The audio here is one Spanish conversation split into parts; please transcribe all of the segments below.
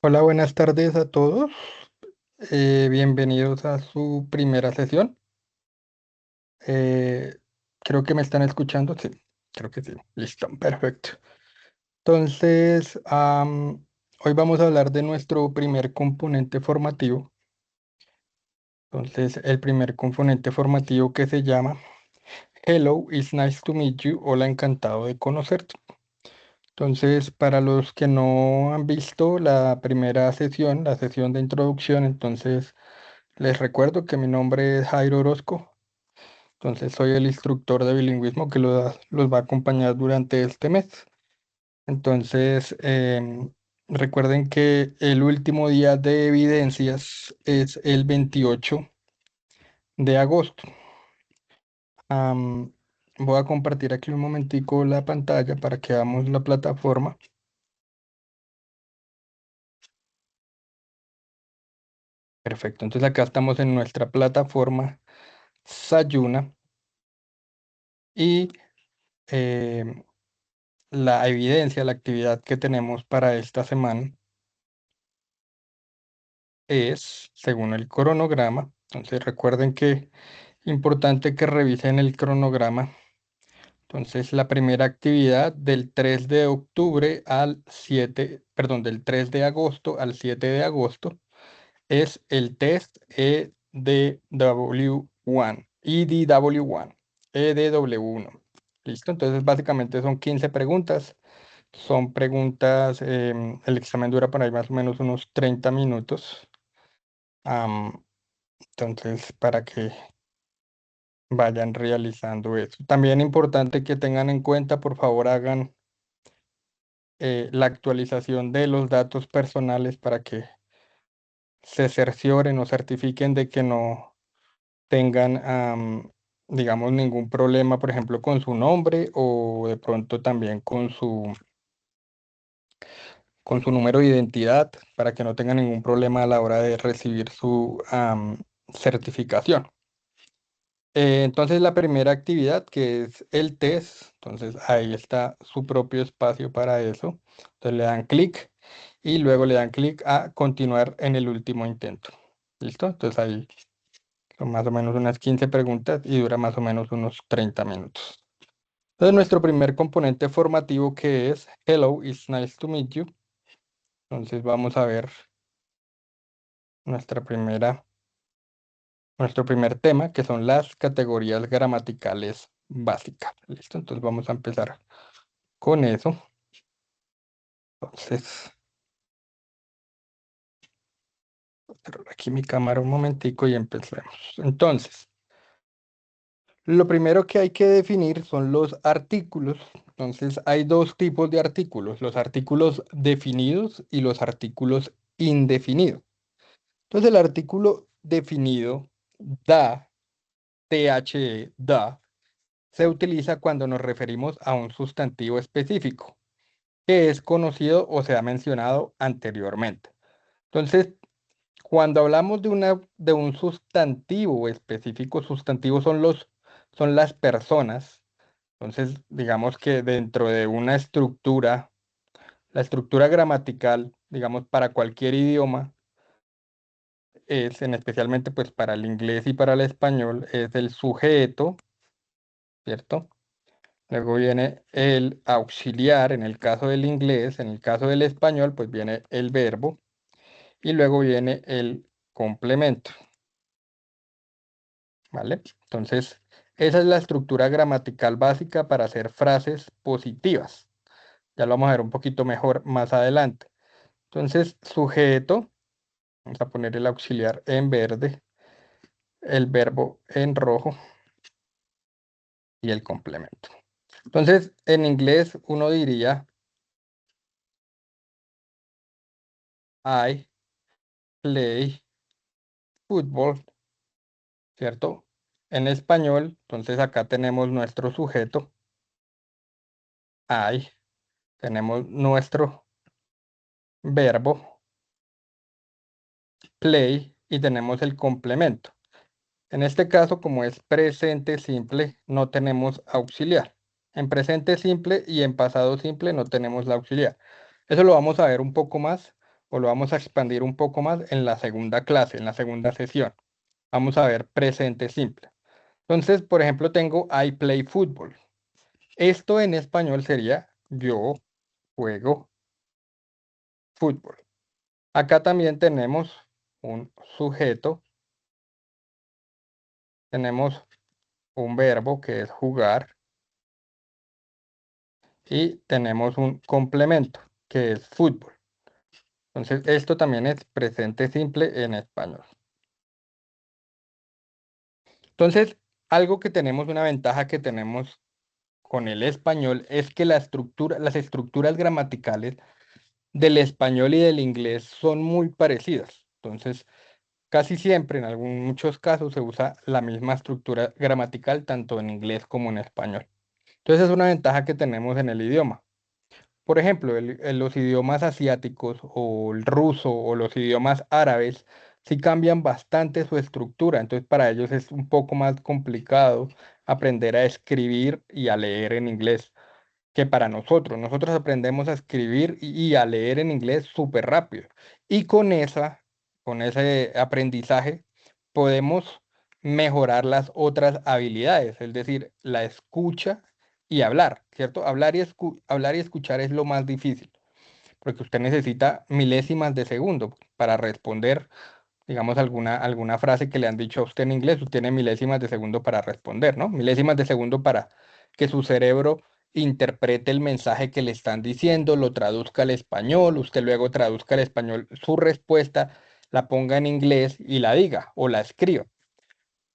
Hola, buenas tardes a todos. Bienvenidos a su primera sesión. Eh, Creo que me están escuchando. Sí, creo que sí. Listo, perfecto. Entonces, hoy vamos a hablar de nuestro primer componente formativo. Entonces, el primer componente formativo que se llama Hello, it's nice to meet you. Hola, encantado de conocerte. Entonces, para los que no han visto la primera sesión, la sesión de introducción, entonces les recuerdo que mi nombre es Jairo Orozco, entonces soy el instructor de bilingüismo que los va a acompañar durante este mes. Entonces, recuerden que el último día de evidencias es el 28 de agosto. Am, Voy a compartir aquí un momentico la pantalla para que veamos la plataforma. Perfecto, entonces acá estamos en nuestra plataforma Sayuna y em, la evidencia, la actividad que tenemos para esta semana es según el cronograma. Entonces recuerden que importante que revisen el cronograma. Entonces la primera actividad del 3 de octubre al 7, perdón, del 3 de agosto al 7 de agosto es el test EDW1, EDW1, EDW1. ¿Listo? Entonces básicamente son 15 preguntas. Son preguntas, el examen dura por ahí más o menos unos 30 minutos. am, entonces, para que vayan realizando eso. También importante que tengan en cuenta, por favor, hagan la actualización de los datos personales para que se cercioren o certifiquen de que no tengan, digamos, ningún problema, por ejemplo, con su nombre o de pronto también con su número de identidad para que no tengan ningún problema a la hora de recibir su certificación. Entonces la primera actividad que es el test, entonces ahí está su propio espacio para eso. Entonces le dan clic y luego le dan clic a continuar en el último intento. ¿Listo? Entonces ahí son más o menos unas 15 preguntas y dura más o menos unos 30 minutos. Entonces nuestro primer componente formativo que es Hello, it's nice to meet you. Entonces vamos a ver nuestra nuestro primer tema, que son las categorías gramaticales básicas. ¿Listo? Entonces vamos a empezar con eso. Entonces, cerrar aquí mi cámara un momentico y empecemos. Entonces, lo primero que hay que definir son los artículos. Entonces, hay dos tipos de artículos, los artículos definidos y los artículos indefinidos. Entonces, el artículo definido, da, da, se utiliza cuando nos referimos a un sustantivo específico que es conocido o se ha mencionado anteriormente. Entonces, cuando hablamos de un sustantivo específico, sustantivos son las personas. Entonces, digamos que dentro de una estructura, la estructura gramatical, digamos, para cualquier idioma, especialmente pues para el inglés y para el español, es el sujeto, ¿cierto? Luego viene el auxiliar en el caso del inglés, en el caso del español, pues viene el verbo y luego viene el complemento, ¿vale? Entonces, esa es la estructura gramatical básica para hacer frases positivas. Ya lo vamos a ver un poquito mejor más adelante. Entonces, sujeto, vamos a poner el auxiliar en verde, el verbo en rojo y el complemento. Entonces, en inglés uno diría I play football, ¿cierto? En español, entonces acá tenemos nuestro sujeto, I, tenemos nuestro verbo, play, y tenemos el complemento. En este caso, como es presente simple, no tenemos auxiliar. En presente simple y en pasado simple no tenemos la auxiliar. Eso lo vamos a ver un poco más o lo vamos a expandir un poco más en la segunda clase, en la segunda sesión. Vamos a ver presente simple. Entonces, por ejemplo, tengo I play football. Esto en español sería yo juego fútbol. Acá también tenemos un sujeto, tenemos un verbo que es jugar y tenemos un complemento que es fútbol. Entonces, esto también es presente simple en español. Entonces, algo que tenemos, una ventaja que tenemos con el español es que las estructuras gramaticales del español y del inglés son muy parecidas. Entonces, casi siempre, en muchos casos, se usa la misma estructura gramatical tanto en inglés como en español. Entonces, es una ventaja que tenemos en el idioma. Por ejemplo, en los idiomas asiáticos o el ruso o los idiomas árabes sí cambian bastante su estructura, entonces para ellos es un poco más complicado aprender a escribir y a leer en inglés que para nosotros. Nosotros aprendemos a escribir y a leer en inglés súper rápido. Y con ese aprendizaje, podemos mejorar las otras habilidades, es decir, la escucha y hablar, ¿cierto? Hablar y escuchar es lo más difícil, porque usted necesita milésimas de segundo para responder, digamos, alguna frase que le han dicho a usted en inglés, usted tiene milésimas de segundo para responder, ¿no? Milésimas de segundo para que su cerebro interprete el mensaje que le están diciendo, lo traduzca al español, usted luego traduzca al español su respuesta, la ponga en inglés y la diga o la escriba.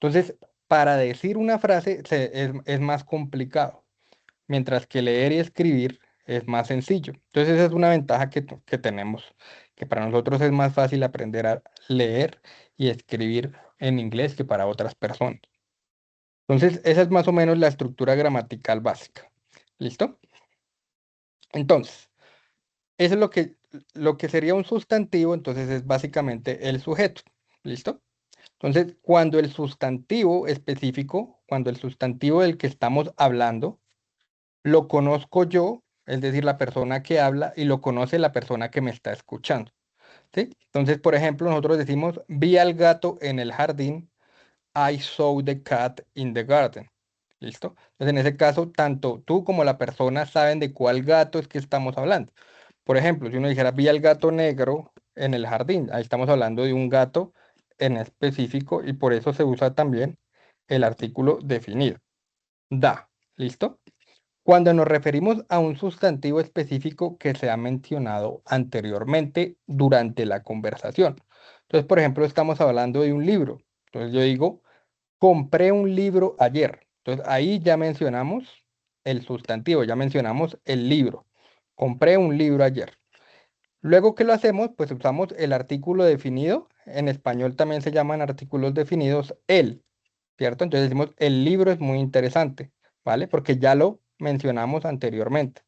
Entonces, para decir una frase es más complicado, mientras que leer y escribir es más sencillo. Entonces, esa es una ventaja que tenemos, que para nosotros es más fácil aprender a leer y escribir en inglés que para otras personas. Entonces, esa es más o menos la estructura gramatical básica. ¿Listo? Entonces, eso es lo que sería un sustantivo, entonces es básicamente el sujeto. ¿Listo? Entonces, cuando el sustantivo del que estamos hablando, lo conozco yo, es decir, la persona que habla, y lo conoce la persona que me está escuchando. ¿Sí? Entonces, por ejemplo, nosotros decimos, vi al gato en el jardín, I saw the cat in the garden. ¿Listo? Entonces, en ese caso, tanto tú como la persona saben de cuál gato es que estamos hablando. Por ejemplo, si uno dijera, vi al gato negro en el jardín, ahí estamos hablando de un gato en específico y por eso se usa también el artículo definido. Da. ¿Listo? Cuando nos referimos a un sustantivo específico que se ha mencionado anteriormente durante la conversación. Entonces, por ejemplo, estamos hablando de un libro. Entonces yo digo, compré un libro ayer. Entonces ahí ya mencionamos el sustantivo, ya mencionamos el libro. Compré un libro ayer. Luego que lo hacemos, pues usamos el artículo definido. En español también se llaman artículos definidos el, ¿cierto? Entonces decimos, el libro es muy interesante, ¿vale? Porque ya lo mencionamos anteriormente.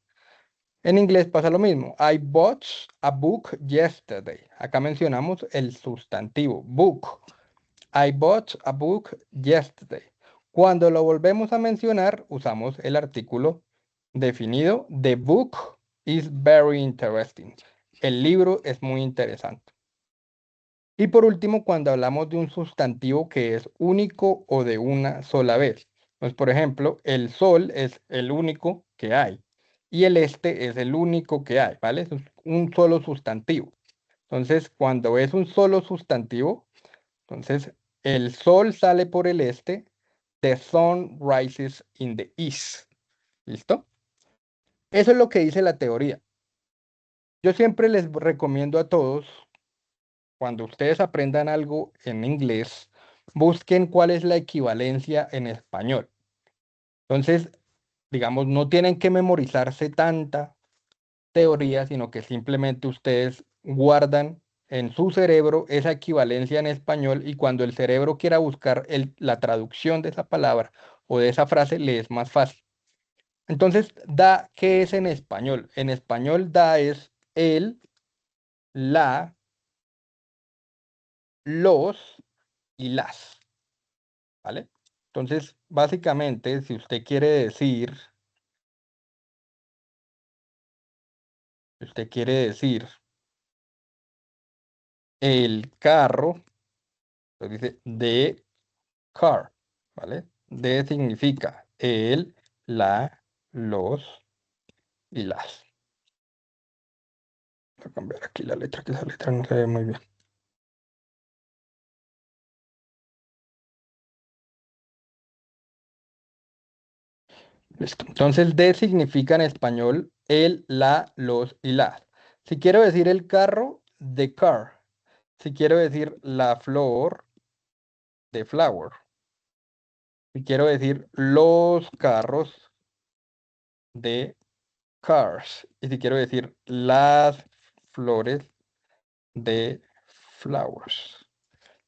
En inglés pasa lo mismo. I bought a book yesterday. Acá mencionamos el sustantivo book. I bought a book yesterday. Cuando lo volvemos a mencionar, usamos el artículo definido. The book is very interesting. El libro es muy interesante. Y por último, cuando hablamos de un sustantivo que es único o de una sola vez. Pues, por ejemplo, el sol es el único que hay y el este es el único que hay, ¿vale? Es un solo sustantivo. Entonces, cuando es un solo sustantivo, entonces el sol sale por el este, the sun rises in the east. ¿Listo? Eso es lo que dice la teoría. Yo siempre les recomiendo a todos, cuando ustedes aprendan algo en inglés, busquen cuál es la equivalencia en español. Entonces, digamos, no tienen que memorizarse tanta teoría, sino que simplemente ustedes guardan en su cerebro esa equivalencia en español y cuando el cerebro quiera buscar la traducción de esa palabra o de esa frase, le es más fácil. Entonces, da, ¿qué es en español? En español, da es el, la, los y las. ¿Vale? Entonces, básicamente, si usted quiere decir el carro, entonces dice the car, ¿vale? The significa el, la, los y las. Voy a cambiar aquí la letra, que esa letra no se ve muy bien. Listo. Entonces, de significa en español el, la, los y las. Si quiero decir el carro, the car. Si quiero decir la flor, the flower. Si quiero decir los carros, the cars. Y si quiero decir las flores, the flowers.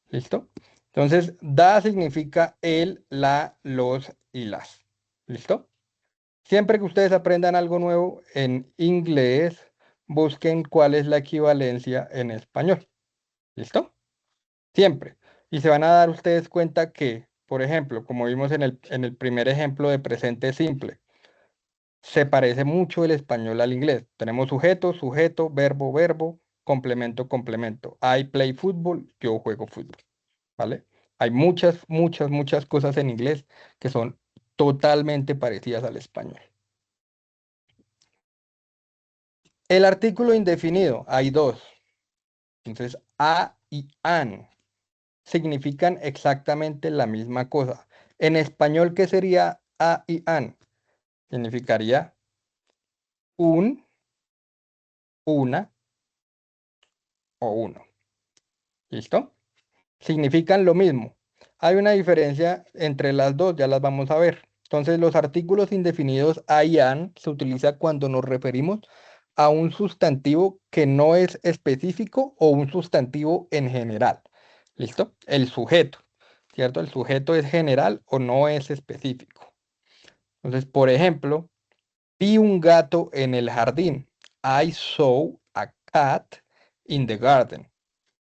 ¿Listo? Entonces, da significa el, la, los y las. ¿Listo? Siempre que ustedes aprendan algo nuevo en inglés, busquen cuál es la equivalencia en español. ¿Listo? Siempre. Y se van a dar ustedes cuenta que, por ejemplo, como vimos en el primer ejemplo de presente simple, se parece mucho el español al inglés. Tenemos sujeto, sujeto, verbo, verbo, complemento, complemento. I play football, yo juego fútbol. ¿Vale? Hay muchas, muchas, muchas cosas en inglés que son totalmente parecidas al español. El artículo indefinido, hay dos. Entonces, a y an significan exactamente la misma cosa. En español, ¿qué sería a y an? Significaría un, una o uno. ¿Listo? Significan lo mismo. Hay una diferencia entre las dos, ya las vamos a ver. Entonces, los artículos indefinidos a y an se utiliza cuando nos referimos a un sustantivo que no es específico o un sustantivo en general. ¿Listo? El sujeto, ¿cierto? El sujeto es general o no es específico. Entonces, por ejemplo, vi un gato en el jardín. I saw a cat in the garden.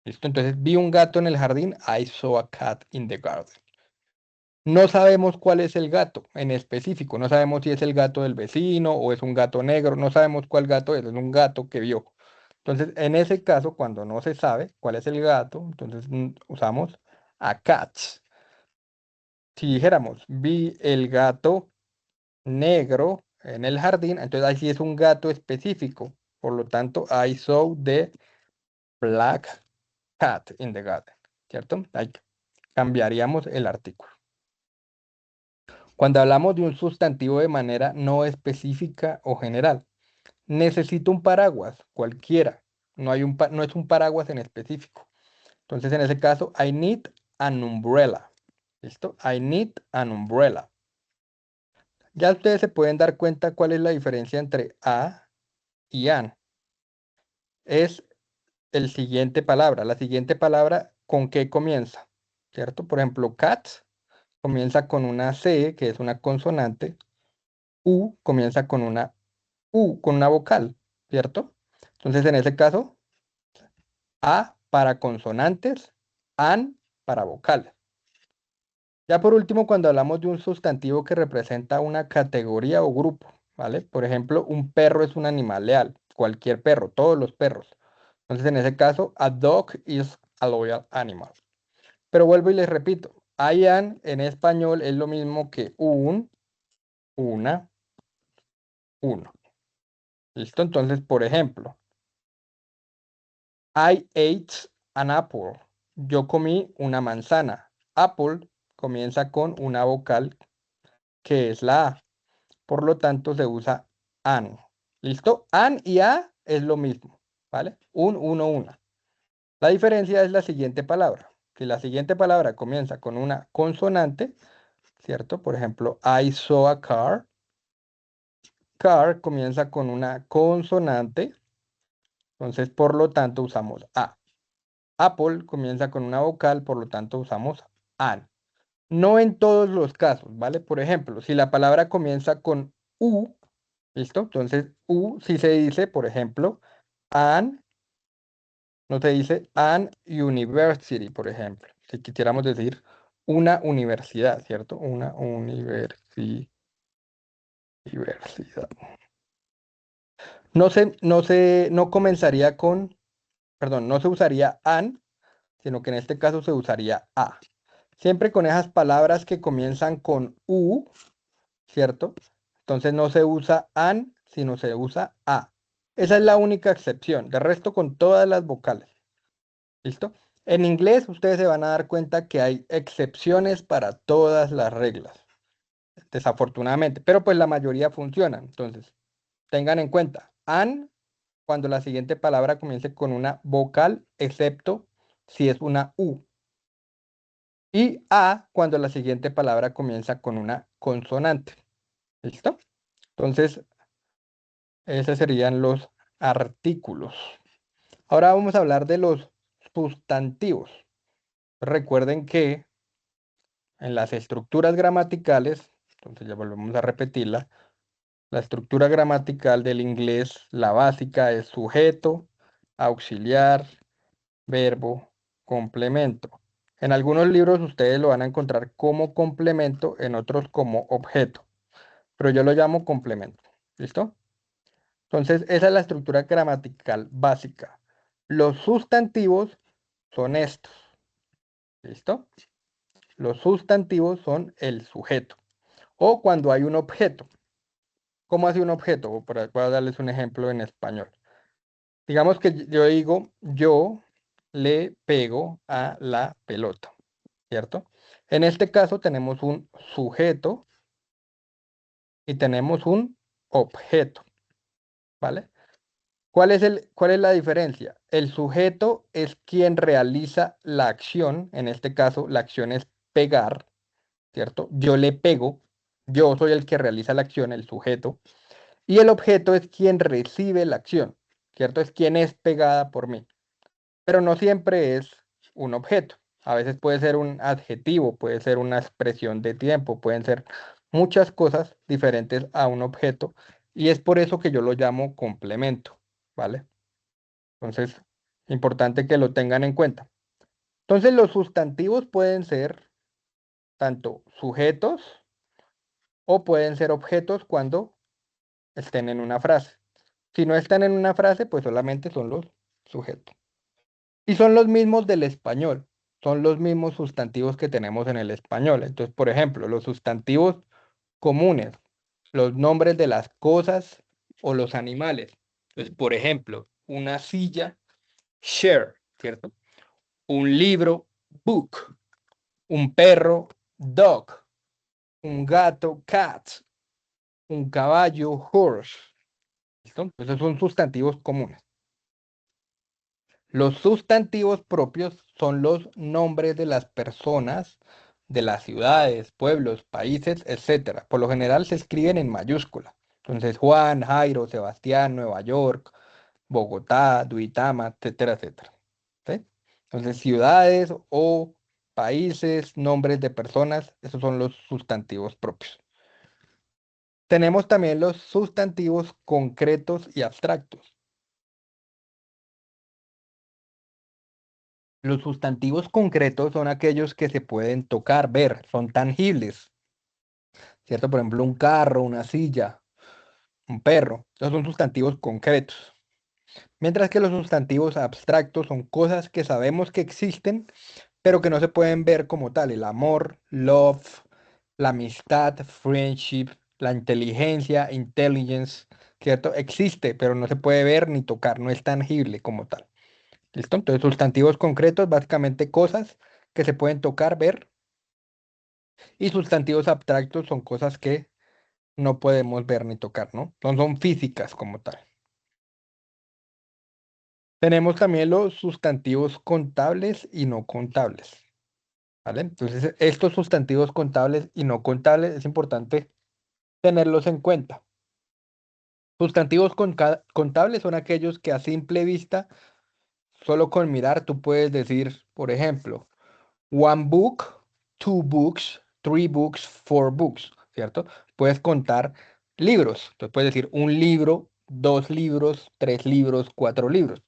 ¿Listo? Entonces vi un gato en el jardín. I saw a cat in the garden. No sabemos cuál es el gato en específico. No sabemos si es el gato del vecino o es un gato negro. No sabemos cuál gato es. Es un gato que vio. Entonces, en ese caso, cuando no se sabe cuál es el gato, entonces usamos a cat. Si dijéramos, vi el gato negro en el jardín, entonces ahí sí es un gato específico. Por lo tanto, I saw the black cat in the garden. ¿Cierto? Ahí cambiaríamos el artículo. Cuando hablamos de un sustantivo de manera no específica o general, necesito un paraguas, cualquiera. No es un paraguas en específico. Entonces, en ese caso, I need an umbrella. ¿Listo? I need an umbrella. Ya ustedes se pueden dar cuenta cuál es la diferencia entre a y an. Es el siguiente palabra. La siguiente palabra, ¿con qué comienza? ¿Cierto? Por ejemplo, cat comienza con una C, que es una consonante. U comienza con una U, con una vocal, ¿cierto? Entonces, en ese caso, A para consonantes, AN para vocales. Ya por último, cuando hablamos de un sustantivo que representa una categoría o grupo, ¿vale? Por ejemplo, un perro es un animal leal, cualquier perro, todos los perros. Entonces, en ese caso, a dog is a loyal animal. Pero vuelvo y les repito, I am en español es lo mismo que un, una, uno. ¿Listo? Entonces, por ejemplo, I ate an apple. Yo comí una manzana. Apple comienza con una vocal que es la A. Por lo tanto, se usa an. ¿Listo? An y a es lo mismo, ¿vale? Un, uno, una. La diferencia es la siguiente palabra. Si la siguiente palabra comienza con una consonante, ¿cierto? Por ejemplo, I saw a car. Car comienza con una consonante, entonces por lo tanto usamos a. Apple comienza con una vocal, por lo tanto usamos an. No en todos los casos, ¿vale? Por ejemplo, si la palabra comienza con U, ¿listo? Entonces, U si se dice, por ejemplo, an, no se dice an university, por ejemplo. Si quisiéramos decir una universidad, ¿cierto? Una universidad. No comenzaría con perdón, no se usaría an, sino que en este caso se usaría a. Siempre con esas palabras que comienzan con u, ¿cierto? Entonces no se usa an, sino se usa a. Esa es la única excepción. De resto, con todas las vocales. ¿Listo? En inglés, ustedes se van a dar cuenta que hay excepciones para todas las reglas, desafortunadamente, pero pues la mayoría funcionan. Entonces, tengan en cuenta, an cuando la siguiente palabra comience con una vocal, excepto si es una u. Y a cuando la siguiente palabra comienza con una consonante. ¿Listo? Entonces, esos serían los artículos. Ahora vamos a hablar de los sustantivos. Recuerden que en las estructuras gramaticales, entonces ya volvemos a repetirla, la estructura gramatical del inglés, la básica es sujeto, auxiliar, verbo, complemento. En algunos libros ustedes lo van a encontrar como complemento, en otros como objeto, pero yo lo llamo complemento. ¿Listo? Entonces, esa es la estructura gramatical básica. Los sustantivos son estos. ¿Listo? Los sustantivos son el sujeto. O cuando hay un objeto. ¿Cómo hace un objeto? Voy a darles un ejemplo en español. Digamos que yo digo, yo le pego a la pelota, ¿cierto? En este caso tenemos un sujeto y tenemos un objeto, ¿vale? ¿Cuál es la diferencia? El sujeto es quien realiza la acción, en este caso la acción es pegar, ¿cierto? Yo le pego, yo soy el que realiza la acción, el sujeto, y el objeto es quien recibe la acción, ¿cierto? Es quien es pegada por mí, pero no siempre es un objeto. A veces puede ser un adjetivo, puede ser una expresión de tiempo, pueden ser muchas cosas diferentes a un objeto, y es por eso que yo lo llamo complemento, ¿vale? Entonces, importante que lo tengan en cuenta. Entonces, los sustantivos pueden ser tanto sujetos o pueden ser objetos cuando estén en una frase. Si no están en una frase, pues solamente son los sujetos. Y son los mismos del español. Son los mismos sustantivos que tenemos en el español. Entonces, por ejemplo, los sustantivos comunes, los nombres de las cosas o los animales. Entonces, por ejemplo, una silla, chair, ¿cierto? Un libro, book. Un perro, dog. Un gato, cat. Un caballo, horse. ¿Listo? Esos son sustantivos comunes. Los sustantivos propios son los nombres de las personas, de las ciudades, pueblos, países, etcétera. Por lo general se escriben en mayúscula. Entonces, Juan, Jairo, Sebastián, Nueva York, Bogotá, Duitama, etcétera, etcétera. ¿Sí? Entonces, ciudades o países, nombres de personas, esos son los sustantivos propios. Tenemos también los sustantivos concretos y abstractos. Los sustantivos concretos son aquellos que se pueden tocar, ver, son tangibles, ¿cierto? Por ejemplo, un carro, una silla, un perro. Esos son sustantivos concretos. Mientras que los sustantivos abstractos son cosas que sabemos que existen, pero que no se pueden ver como tal. El amor, love, la amistad, friendship, la inteligencia, intelligence, ¿cierto? Existe, pero no se puede ver ni tocar, no es tangible como tal. ¿Listo? Entonces, sustantivos concretos, básicamente cosas que se pueden tocar, ver, y sustantivos abstractos son cosas que no podemos ver ni tocar, ¿no? No son físicas como tal. Tenemos también los sustantivos contables y no contables, ¿vale? Entonces, estos sustantivos contables y no contables es importante tenerlos en cuenta. Sustantivos contables son aquellos que a simple vista, solo con mirar, tú puedes decir, por ejemplo, one book, two books, three books, four books, ¿cierto? Puedes contar libros. Entonces puedes decir un libro, dos libros, tres libros, cuatro libros,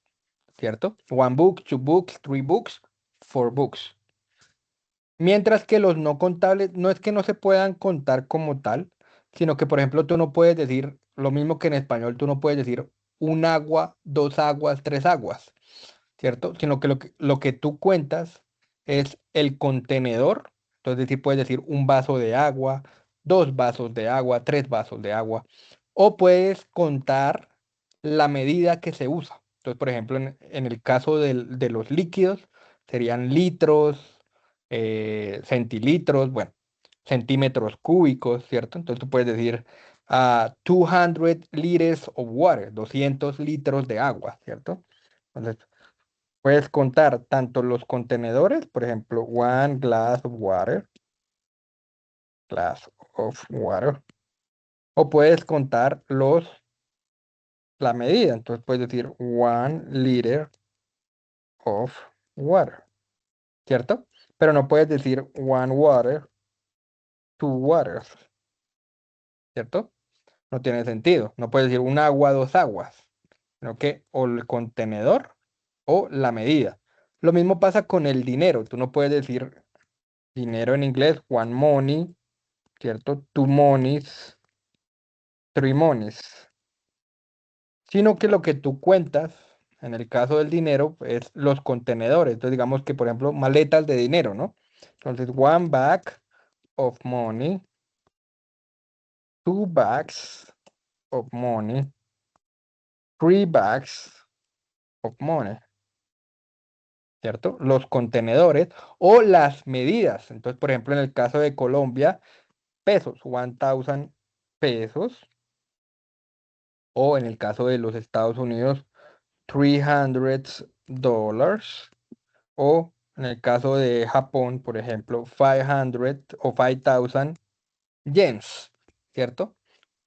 ¿cierto? One book, two books, three books, four books. Mientras que los no contables no es que no se puedan contar como tal, sino que, por ejemplo, tú no puedes decir lo mismo que en español, tú no puedes decir un agua, dos aguas, tres aguas, ¿cierto? Sino que lo que tú cuentas es el contenedor. Entonces, sí puedes decir un vaso de agua, dos vasos de agua, tres vasos de agua. O puedes contar la medida que se usa. Entonces, por ejemplo, en el caso de los líquidos, serían litros, centilitros, bueno, centímetros cúbicos, ¿cierto? Entonces tú puedes decir 200 liters of water, 200 litros de agua, ¿cierto? Entonces, puedes contar tanto los contenedores, por ejemplo, one glass of water, o puedes contar la medida. Entonces puedes decir 1 liter of water, ¿cierto? Pero no puedes decir one water, two waters, ¿cierto? No tiene sentido. No puedes decir un agua, dos aguas, sino que o el contenedor o la medida. Lo mismo pasa con el dinero. Tú no puedes decir dinero en inglés, one money, ¿cierto? Two monies, three monies. Sino que lo que tú cuentas, en el caso del dinero, es los contenedores. Entonces, digamos que, por ejemplo, maletas de dinero, ¿no? Entonces, one bag of money, two bags of money, three bags of money, ¿cierto? Los contenedores o las medidas. Entonces, por ejemplo, en el caso de Colombia, pesos, 1,000 pesos. O en el caso de los Estados Unidos, $300. O en el caso de Japón, por ejemplo, 500 o 5,000 yens, ¿cierto?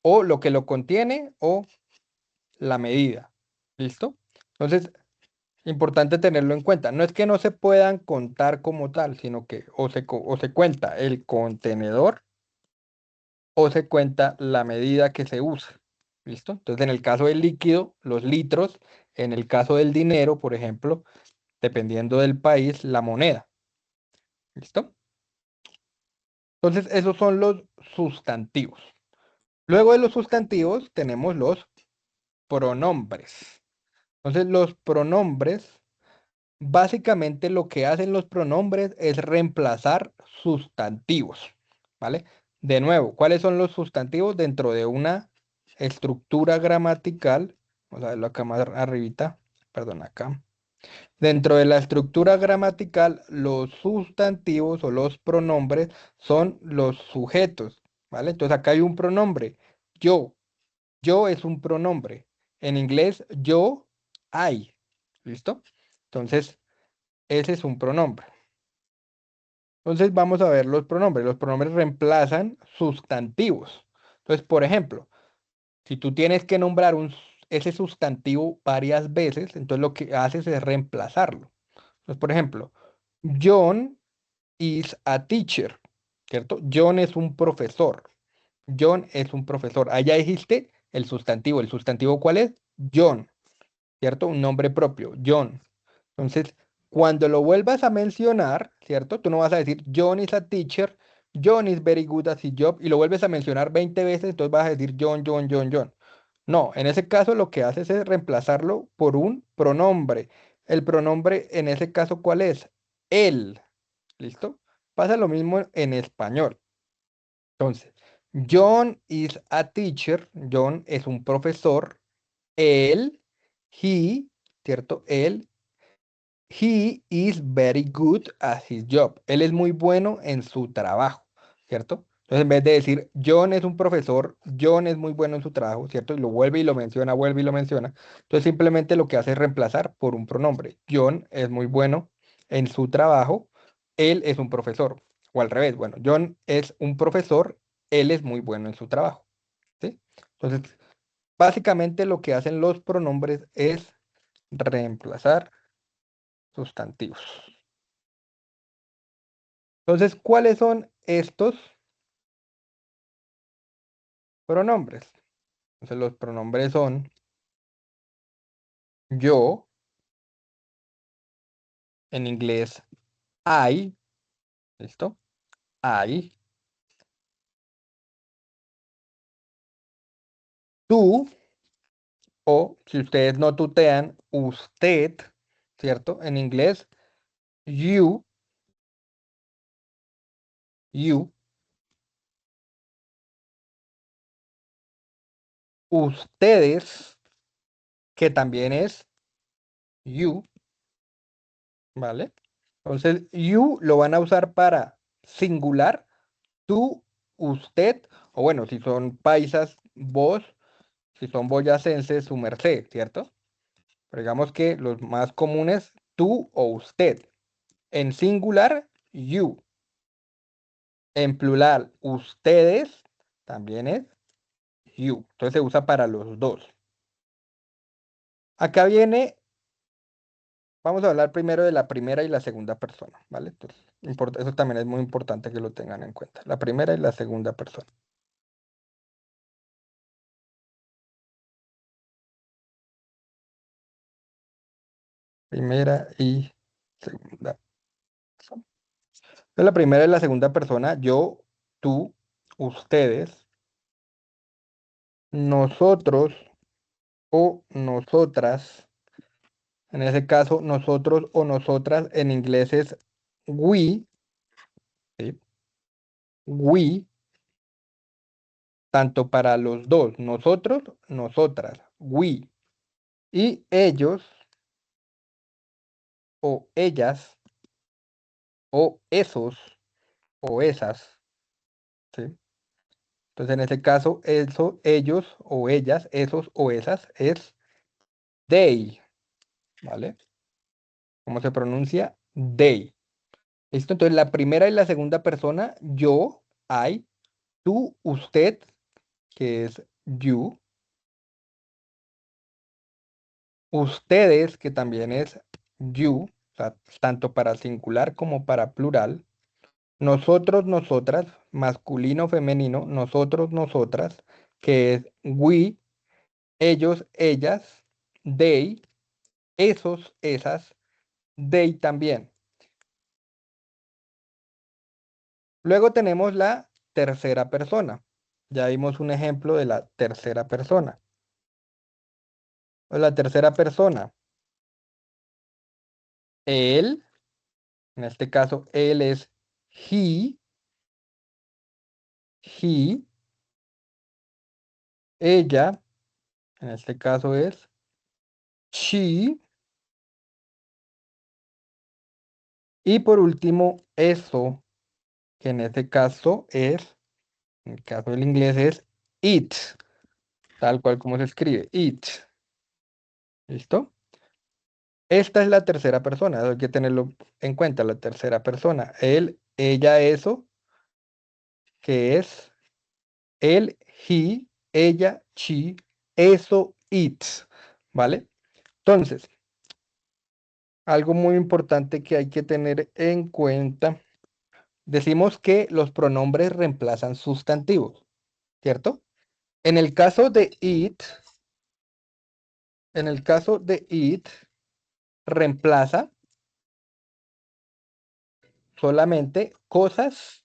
O lo que lo contiene o la medida. ¿Listo? Entonces, importante tenerlo en cuenta. No es que no se puedan contar como tal, sino que o se cuenta el contenedor o se cuenta la medida que se usa. ¿Listo? Entonces, en el caso del líquido, los litros, en el caso del dinero, por ejemplo, dependiendo del país, la moneda. ¿Listo? Entonces, esos son los sustantivos. Luego de los sustantivos tenemos los pronombres. Entonces, los pronombres, básicamente lo que hacen los pronombres es reemplazar sustantivos, ¿vale? De nuevo, ¿cuáles son los sustantivos dentro de una estructura gramatical? Vamos a verlo acá más arribita, perdón, acá. Dentro de la estructura gramatical, los sustantivos o los pronombres son los sujetos, ¿vale? Entonces acá hay un pronombre, yo. Yo es un pronombre. En inglés, yo, I. ¿Listo? Entonces, ese es un pronombre. Entonces, vamos a ver los pronombres. Los pronombres reemplazan sustantivos. Entonces, por ejemplo, si tú tienes que nombrar ese sustantivo varias veces, entonces lo que haces es reemplazarlo. Entonces, por ejemplo, John is a teacher, ¿cierto? John es un profesor. John es un profesor. Allá dijiste el sustantivo. ¿El sustantivo cuál es? John, ¿cierto? Un nombre propio, John. Entonces, cuando lo vuelvas a mencionar, ¿cierto? Tú no vas a decir John is a teacher, John is very good at his job y lo vuelves a mencionar 20 veces, entonces vas a decir John, John, John, John. No, en ese caso lo que haces es reemplazarlo por un pronombre. El pronombre en ese caso, ¿cuál es? Él. ¿Listo? Pasa lo mismo en español. Entonces, John is a teacher, John es un profesor, él, he, ¿cierto? He is very good at his job. Él es muy bueno en su trabajo, ¿cierto? Entonces, en vez de decir John es un profesor, John es muy bueno en su trabajo, ¿cierto? Y lo vuelve y lo menciona, vuelve y lo menciona. Entonces, simplemente lo que hace es reemplazar por un pronombre. John es muy bueno en su trabajo, él es un profesor. O al revés, bueno, John es un profesor, él es muy bueno en su trabajo, ¿sí? Entonces, básicamente lo que hacen los pronombres es reemplazar sustantivos. Entonces, ¿cuáles son estos pronombres? Entonces, los pronombres son yo, en inglés I, ¿listo? I, tú, o si ustedes no tutean, usted, ¿cierto? En inglés, you, you, ustedes, que también es you, ¿vale? Entonces, you lo van a usar para singular, tú, usted, o bueno, si son paisas, vos, si son boyacenses, su merced, ¿cierto? Pero digamos que los más comunes, tú o usted. En singular, you. En plural, ustedes, también es you. Entonces se usa para los dos. Acá viene, vamos a hablar primero de la primera y la segunda persona, ¿vale? Entonces, eso también es muy importante que lo tengan en cuenta. La primera y la segunda persona. Primera y segunda persona. Entonces, la primera y la segunda persona, yo, tú, ustedes, nosotros o nosotras. En ese caso, nosotros o nosotras en inglés es we, ¿sí? We, tanto para los dos, nosotros, nosotras, we. Y ellos o ellas o esos o esas, ¿sí? Entonces, en ese caso, eso, ellos o ellas, esos o esas es they, ¿vale? ¿Cómo se pronuncia? They. ¿Listo? Entonces, la primera y la segunda persona, yo, I, tú, usted, que es you, ustedes, que también es you, o sea, tanto para singular como para plural, nosotros, nosotras, masculino, femenino, nosotros, nosotras, que es we, ellos, ellas, they, esos, esas, they también. Luego tenemos la tercera persona. Ya vimos un ejemplo de la tercera persona. La tercera persona, él, en este caso, él es he, ella, en este caso es she, y por último, eso, que en este caso es, en el caso del inglés es it, tal cual como se escribe, it. ¿Listo? Esta es la tercera persona, hay que tenerlo en cuenta, la tercera persona. Él, ella, eso, que es él, he, ella, she, eso, it. ¿Vale? Entonces, algo muy importante que hay que tener en cuenta. Decimos que los pronombres reemplazan sustantivos, ¿cierto? En el caso de it, en el caso de it, reemplaza solamente cosas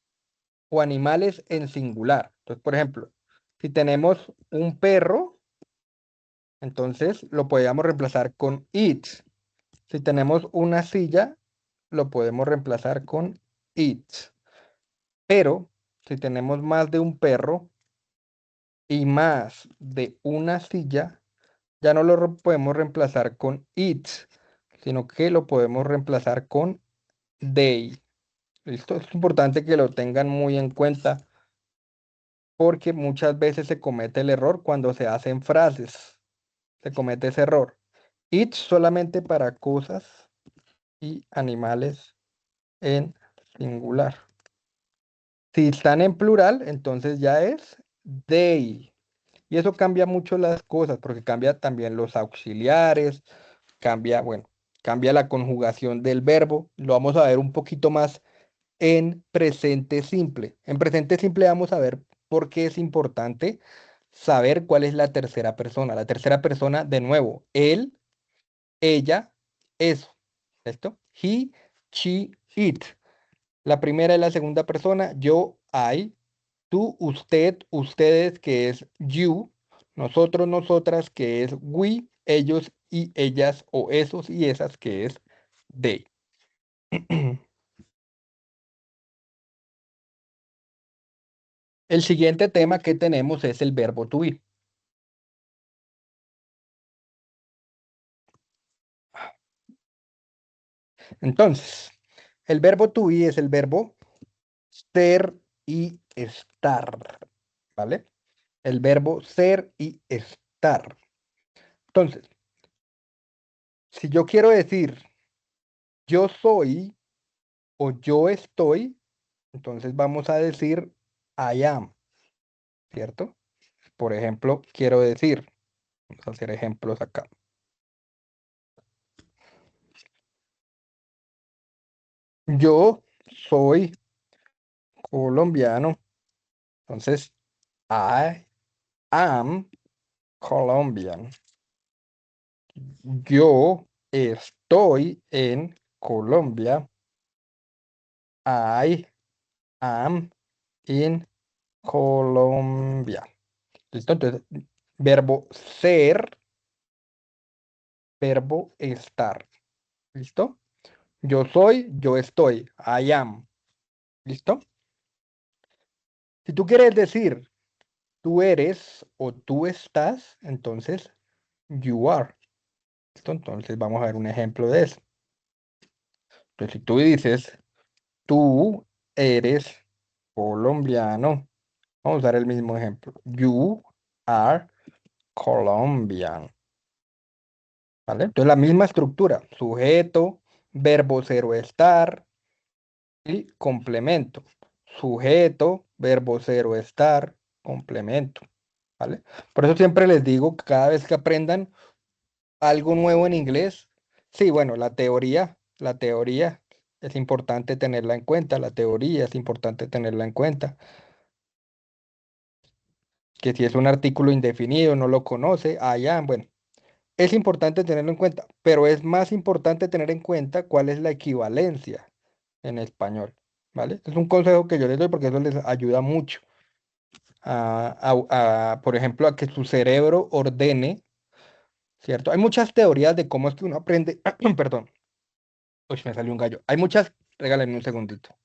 o animales en singular. Entonces, por ejemplo, si tenemos un perro, entonces lo podríamos reemplazar con it. Si tenemos una silla, lo podemos reemplazar con it. Pero si tenemos más de un perro y más de una silla, ya no lo podemos reemplazar con it, sino que lo podemos reemplazar con they. ¿Listo? Es importante que lo tengan muy en cuenta porque muchas veces se comete el error cuando se hacen frases. Se comete ese error. It solamente para cosas y animales en singular. Si están en plural, entonces ya es they. Y eso cambia mucho las cosas porque cambia también los auxiliares, cambia, bueno, cambia la conjugación del verbo. Lo vamos a ver un poquito más en presente simple. En presente simple vamos a ver por qué es importante saber cuál es la tercera persona. La tercera persona, de nuevo, él, ella, eso. ¿Esto? He, she, it. La primera y la segunda persona, yo, I, tú, usted, ustedes, que es you, nosotros, nosotras, que es we, ellos, y ellas o esos y esas que es they. El siguiente tema que tenemos es el verbo to be. Entonces, el verbo to be es el verbo ser y estar, ¿vale? El verbo ser y estar. Entonces, si yo quiero decir yo soy o yo estoy, entonces vamos a decir I am, ¿cierto? Por ejemplo, quiero decir, vamos a hacer ejemplos acá. Yo soy colombiano, entonces I am Colombian. Yo estoy en Colombia. I am in Colombia. ¿Listo? Entonces, verbo ser, verbo estar. ¿Listo? Yo soy, yo estoy. I am. ¿Listo? Si tú quieres decir tú eres o tú estás, entonces you are. ¿Listo? Entonces vamos a ver un ejemplo de eso. Entonces, si tú dices tú eres colombiano, vamos a usar el mismo ejemplo. You are Colombian. ¿Vale? Entonces la misma estructura, sujeto, verbo ser o estar y complemento. Sujeto, verbo ser o estar, complemento. ¿Vale? Por eso siempre les digo que cada vez que aprendan algo nuevo en inglés, sí, bueno, la teoría es importante tenerla en cuenta, la teoría es importante tenerla en cuenta, que si es un artículo indefinido, no lo conoce, allá, bueno, es importante tenerlo en cuenta, pero es más importante tener en cuenta cuál es la equivalencia en español, ¿vale? Es un consejo que yo les doy porque eso les ayuda mucho por ejemplo, a que su cerebro ordene, ¿cierto? Hay muchas teorías de cómo es que uno aprende, perdón, uy, me salió un gallo. Hay muchas, regálenme un segundito.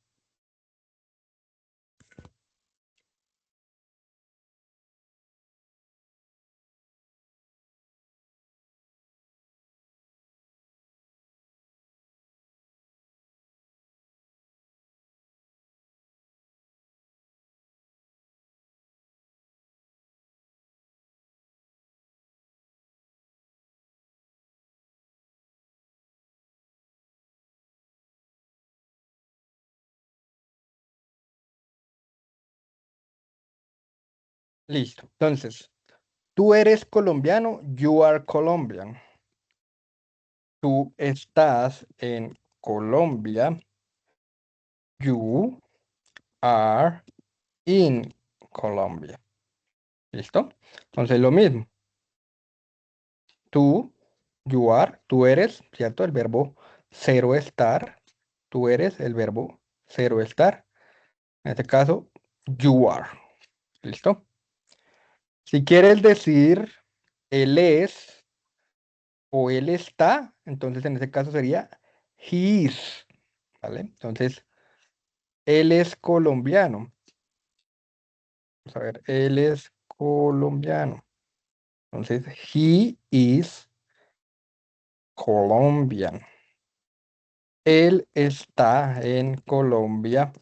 Listo. Entonces, tú eres colombiano, you are Colombian. Tú estás en Colombia, you are in Colombia. ¿Listo? Entonces, lo mismo. Tú, you are, tú eres, ¿cierto? El verbo ser o estar. Tú eres el verbo ser o estar. En este caso, you are. ¿Listo? Si quieres decir él es o él está, entonces en este caso sería he is. ¿Vale? Entonces, él es colombiano. Vamos a ver, él es colombiano. Entonces, he is Colombian. Él está en Colombia.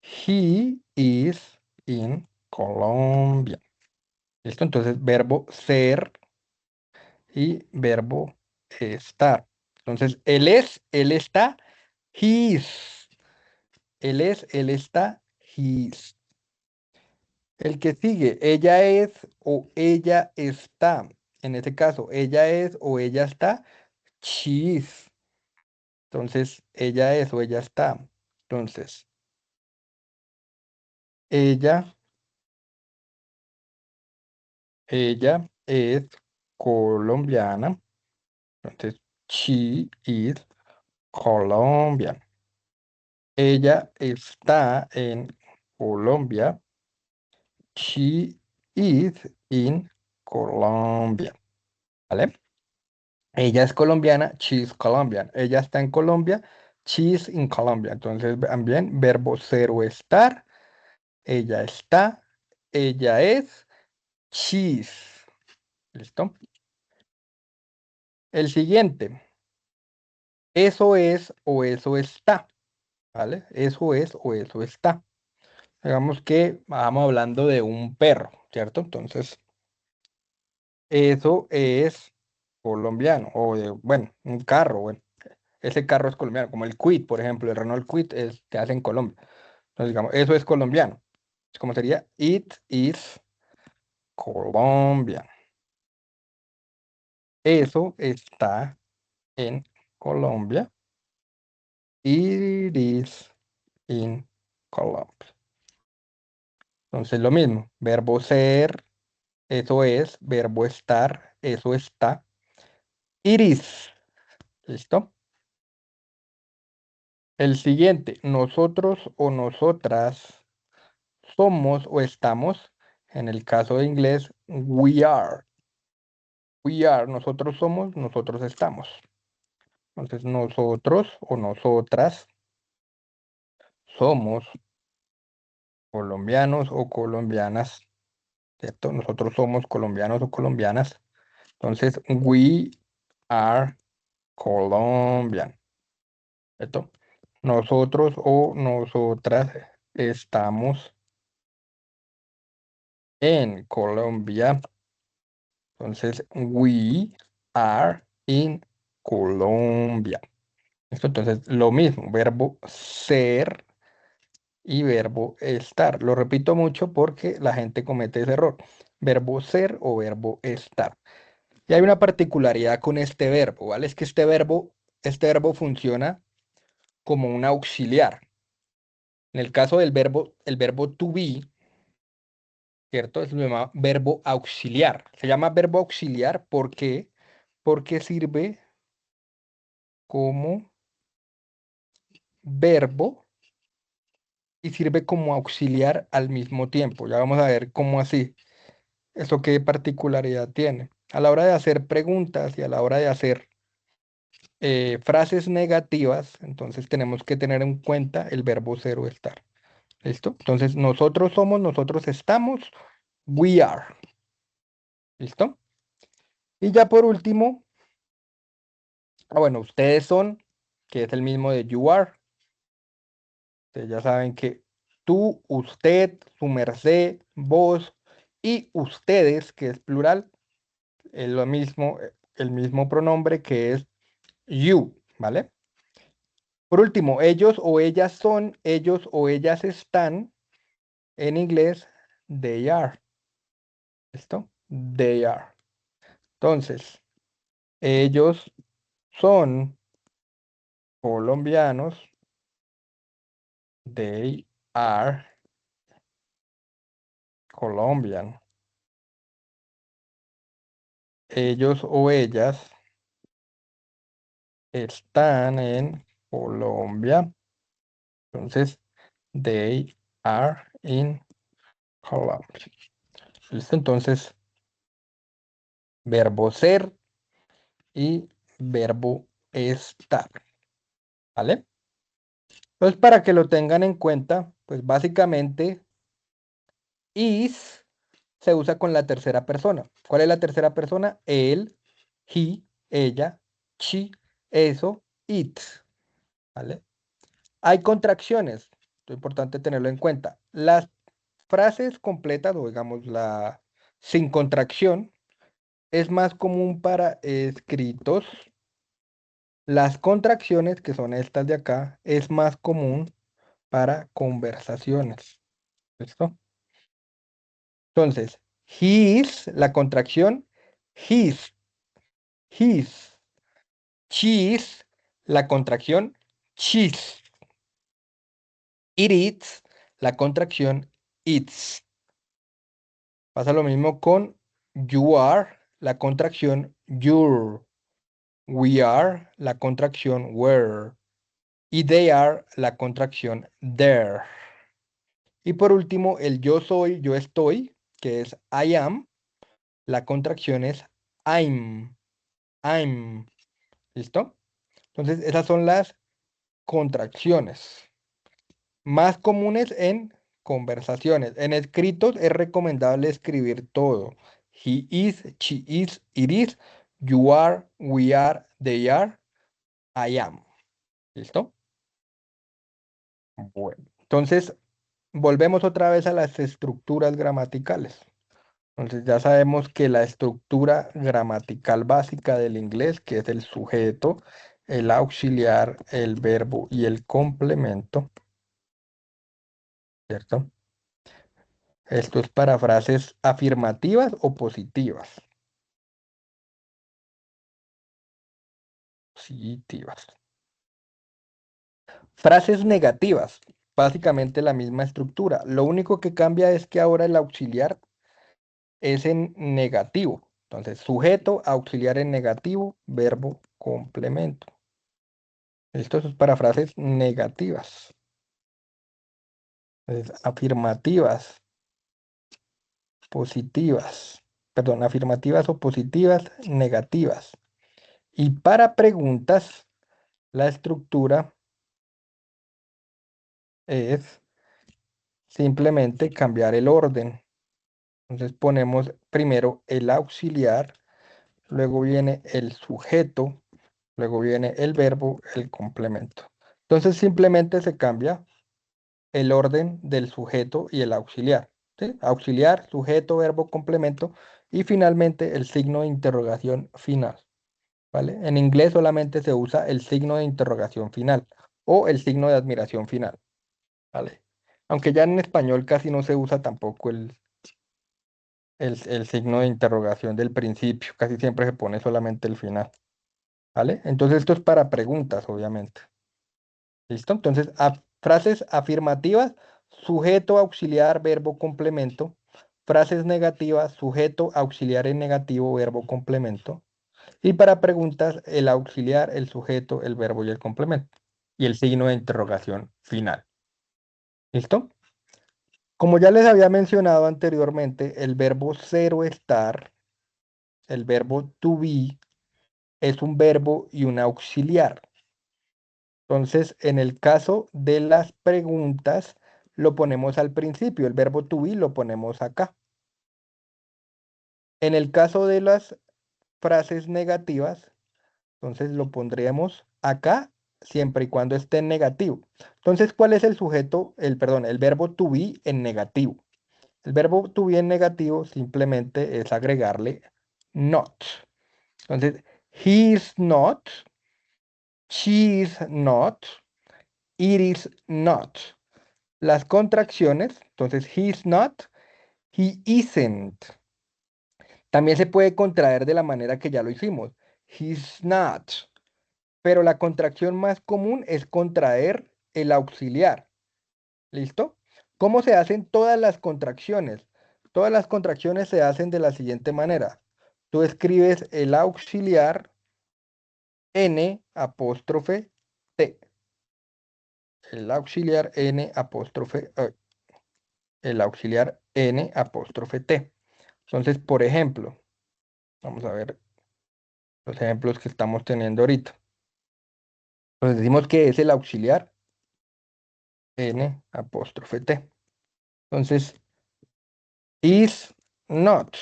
He is in Colombia. ¿Listo? Entonces, verbo ser y verbo estar. Entonces, él es, él está, he is. Él es, él está, he is. El que sigue, ella es o ella está. En este caso, ella es o ella está, she is. Entonces, ella es o ella está. Entonces, ella, ella es colombiana. Entonces, she is Colombian. Ella está en Colombia. She is in Colombia. ¿vale? Ella es colombiana, she's Colombian. Ella está en Colombia, she's in Colombia. Entonces, también verbo ser o estar. Ella está, ella es, she's. ¿Listo? El siguiente, eso es o eso está, ¿vale? Eso es o eso está. Digamos que vamos hablando de un perro, ¿cierto? Entonces, eso es colombiano, o de, bueno, un carro, bueno, ese carro es colombiano, como el Kwid, por ejemplo, el Renault Kwid es, que hace en Colombia. Entonces, digamos, eso es colombiano. ¿Cómo sería? It is Colombian. Eso está en Colombia. It is in Colombia. Entonces, lo mismo, verbo ser, eso es, verbo estar, eso está. It is. ¿Listo? El siguiente, nosotros o nosotras somos o estamos. En el caso de inglés, we are. We are, nosotros somos, nosotros estamos. Entonces, nosotros o nosotras somos colombianos o colombianas, ¿cierto? Nosotros somos colombianos o colombianas. Entonces, we are Colombian, ¿cierto? Nosotros o nosotras estamos en Colombia. Entonces, we are in Colombia. ¿Listo? Entonces, lo mismo, verbo ser y verbo estar. Lo repito mucho porque la gente comete ese error. Verbo ser o verbo estar. Y hay una particularidad con este verbo, ¿vale? Es que este verbo funciona como un auxiliar. En el caso del verbo, el verbo to be, ¿cierto? Es lo llama verbo auxiliar. Se llama verbo auxiliar porque sirve como verbo y sirve como auxiliar al mismo tiempo. Ya vamos a ver cómo así. ¿Eso qué particularidad tiene? A la hora de hacer preguntas y a la hora de hacer frases negativas, entonces tenemos que tener en cuenta el verbo ser o estar. ¿Listo? Entonces, nosotros somos, nosotros estamos, we are. ¿Listo? Y ya por último, bueno, ustedes son, que es el mismo de you are. Ustedes ya saben que tú, usted, su merced, vos y ustedes, que es plural, es lo mismo, el mismo pronombre que es you, ¿vale? Por último, ellos o ellas son, ellos o ellas están, en inglés, they are. ¿Listo? They are. Entonces, ellos son colombianos, they are Colombian. Ellos o ellas están en Colombia. Entonces, they are in Colombia. ¿Listo? Entonces, verbo ser y verbo estar. ¿Vale? Entonces, para que lo tengan en cuenta, pues básicamente is se usa con la tercera persona. ¿Cuál es la tercera persona? Él, he, ella, she, eso, it. ¿Vale? Hay contracciones, es importante tenerlo en cuenta. Las frases completas, o digamos la sin contracción, es más común para escritos. Las contracciones, que son estas de acá, es más común para conversaciones. ¿Listo? Entonces, his, la contracción, his, his. Cheese, la contracción, cheese. It eats, la contracción, eats. Pasa lo mismo con you are, la contracción, your. We are, la contracción, were. Y they are, la contracción, their. Y por último, el yo soy, yo estoy, que es I am, la contracción es I'm. I'm. ¿Listo? Entonces, esas son las contracciones más comunes en conversaciones. En escritos es recomendable escribir todo. He is, she is, it is, you are, we are, they are, I am. ¿Listo? Bueno. Entonces, volvemos otra vez a las estructuras gramaticales. Entonces, ya sabemos que la estructura gramatical básica del inglés, que es el sujeto, el auxiliar, el verbo y el complemento, ¿cierto? Esto es para frases afirmativas o positivas. Positivas. Frases negativas. Básicamente la misma estructura. Lo único que cambia es que ahora el auxiliar es en negativo. Entonces, sujeto, auxiliar en negativo, verbo, complemento. Esto es para frases negativas. Entonces, afirmativas, positivas. Perdón, afirmativas o positivas, negativas. Y para preguntas, la estructura es simplemente cambiar el orden. Entonces ponemos primero el auxiliar, luego viene el sujeto, luego viene el verbo, el complemento. Entonces simplemente se cambia el orden del sujeto y el auxiliar. ¿Sí? Auxiliar, sujeto, verbo, complemento y finalmente el signo de interrogación final. ¿Vale? En inglés solamente se usa el signo de interrogación final o el signo de admiración final. ¿Vale? Aunque ya en español casi no se usa tampoco el signo de interrogación del principio, casi siempre se pone solamente el final, ¿vale? Entonces esto es para preguntas, obviamente. ¿Listo? Entonces, frases afirmativas, sujeto, auxiliar, verbo, complemento. Frases negativas, sujeto, auxiliar en negativo, verbo, complemento. Y para preguntas, el auxiliar, el sujeto, el verbo y el complemento. Y el signo de interrogación final. ¿Listo? Como ya les había mencionado anteriormente, el verbo cero estar, el verbo to be, es un verbo y un auxiliar. Entonces, en el caso de las preguntas, lo ponemos al principio, el verbo to be lo ponemos acá. En el caso de las frases negativas, entonces lo pondríamos acá siempre y cuando esté en negativo. Entonces, ¿cuál es el sujeto? Perdón, el verbo to be en negativo. El verbo to be en negativo simplemente es agregarle not. Entonces, he is not, she is not, it is not. Las contracciones, entonces, he is not, he isn't. También se puede contraer de la manera que ya lo hicimos. He's not. Pero la contracción más común es contraer el auxiliar. ¿Listo? ¿Cómo se hacen todas las contracciones? Todas las contracciones se hacen de la siguiente manera. Tú escribes el auxiliar N apóstrofe T. El auxiliar N apóstrofe, el auxiliar N apóstrofe T. Entonces, por ejemplo, vamos a ver los ejemplos que estamos teniendo ahorita. Entonces decimos que es el auxiliar N apóstrofe T. Entonces, is not.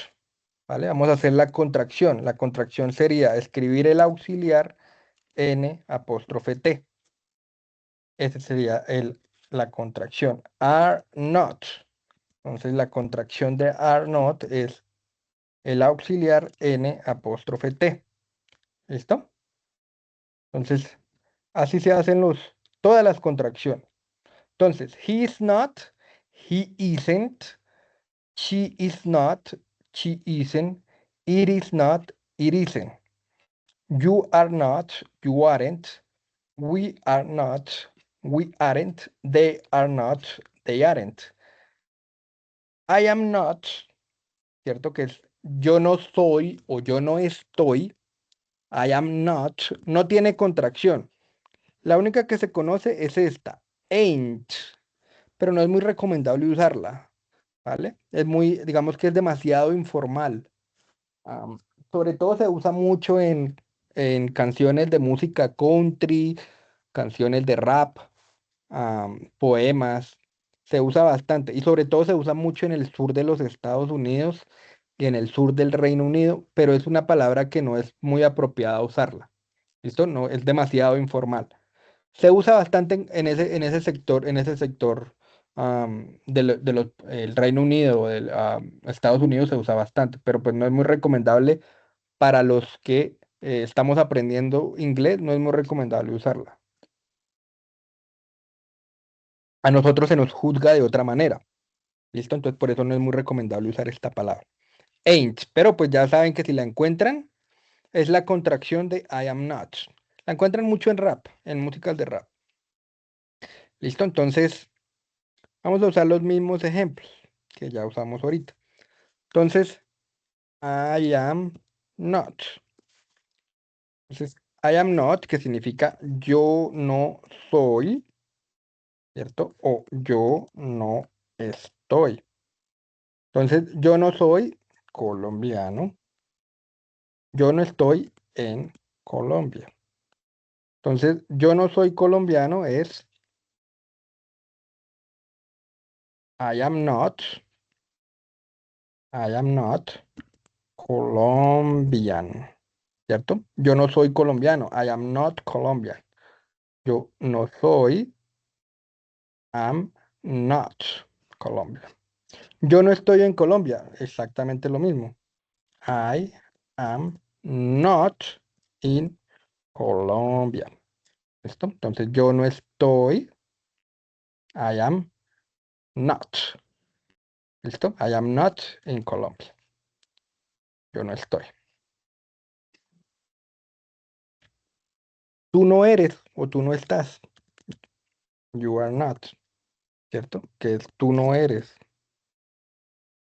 ¿Vale? Vamos a hacer la contracción. La contracción sería escribir el auxiliar N apóstrofe T. Ese sería la contracción. Are not. Entonces la contracción de are not es el auxiliar N apóstrofe T. ¿Listo? Entonces, así se hacen todas las contracciones. Entonces, he is not, he isn't, she is not, she isn't, it is not, it isn't. You are not, you aren't, we are not, we aren't, they are not, they aren't. I am not, ¿cierto? Que es yo no soy o yo no estoy. I am not, no tiene contracción. La única que se conoce es esta, ain't, pero no es muy recomendable usarla, ¿vale? Es digamos que es demasiado informal. Am, Sobre todo se usa mucho en canciones de música country, canciones de rap, poemas. Se usa bastante y sobre todo se usa mucho en el sur de los Estados Unidos y en el sur del Reino Unido, pero es una palabra que no es muy apropiada usarla. ¿Listo? No, es demasiado informal. Se usa bastante en ese sector de el Reino Unido o del Estados Unidos se usa bastante, pero pues no es muy recomendable para los que estamos aprendiendo inglés, no es muy recomendable usarla. A nosotros se nos juzga de otra manera, ¿listo? Entonces por eso no es muy recomendable usar esta palabra. Ain't, pero pues ya saben que si la encuentran, es la contracción de I am not. La encuentran mucho en rap, en músicas de rap. ¿Listo? Entonces vamos a usar los mismos ejemplos que ya usamos ahorita. Entonces, I am not. Entonces, I am not, que significa yo no soy, ¿cierto? O yo no estoy. Entonces, yo no soy colombiano. Yo no estoy en Colombia. Entonces, yo no soy colombiano es I am not. I am not Colombian. ¿Cierto? Yo no soy colombiano. I am not Colombian. Yo no soy, am not Colombia. Yo no estoy en Colombia, exactamente lo mismo. I am not in Colombia. ¿Listo? Entonces yo no estoy, I am not. ¿Listo? I am not in Colombia. Yo no estoy. Tú no eres o tú no estás. You are not. ¿Cierto? Que es tú no eres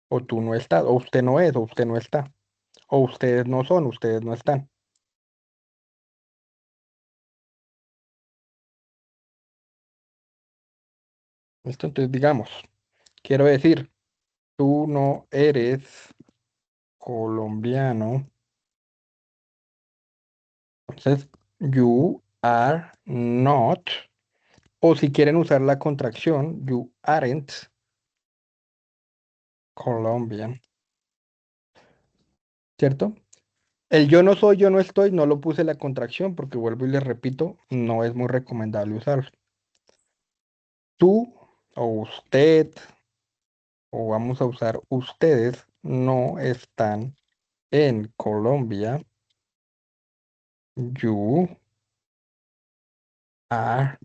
o tú no estás. O usted no es o usted no está. O ustedes no son, ustedes no están. ¿Listo? Entonces digamos, quiero decir, tú no eres colombiano. Entonces, you are not. O si quieren usar la contracción, you aren't Colombian. ¿Cierto? El yo no soy, yo no estoy, no lo puse la contracción porque vuelvo y les repito, no es muy recomendable usarlo. Tú o usted, o vamos a usar ustedes, no están en Colombia. You are